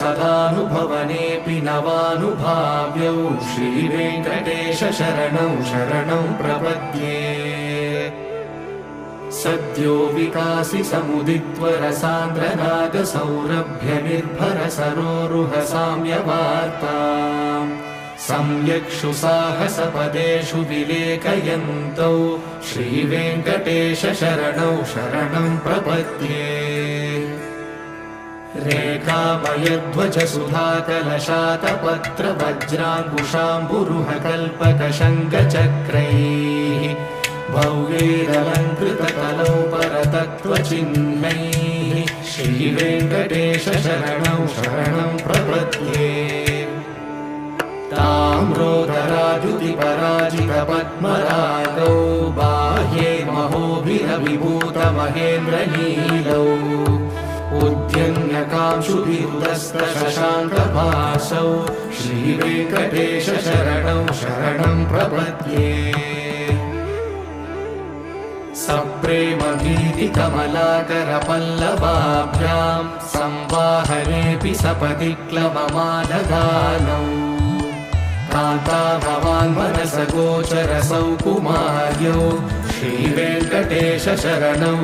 सदानुभवनेऽपि नवानुभाव्यौ श्रीवेङ्कटेश शरणं शरणं प्रपद्ये। सद्यो विकासि समुदित्वरसान्द्रनागसौरभ्य निर्भर सरोरुह साम्यवार्ताम् सम्यक्षु साहसपदेषु विलेखयन्तौ श्रीवेङ्कटेश शरणौ शरणं प्रपद्ये। रेखामयध्वज सुधाकलशातपत्र वज्राङ्कुशाम्बुरुह कल्पकशङ्खचक्रैः भव्यैरलङ्कृतकलौ परतत्त्वचिह्नैः श्रीवेङ्कटेश शरणौ शरणं प्रपद्ये। ताम्रोदराद्युतिपराजितपद्मरागौ बाह्ये महोभिरविभूतमहेन्द्रनीलौ उद्यन्यकांशुभिरुदस्तशशाङ्कभासौ श्रीवेङ्कटेश शरणं शरणं प्रपद्ये। सप्रेमभीतिकमलाकरपल्लवाभ्यां संवाहनेऽपि सपदि क्लबमादधानौ कान्ता भवान् मनसगोचरसौ कुमार्यौ श्रीवेङ्कटेश शरणौ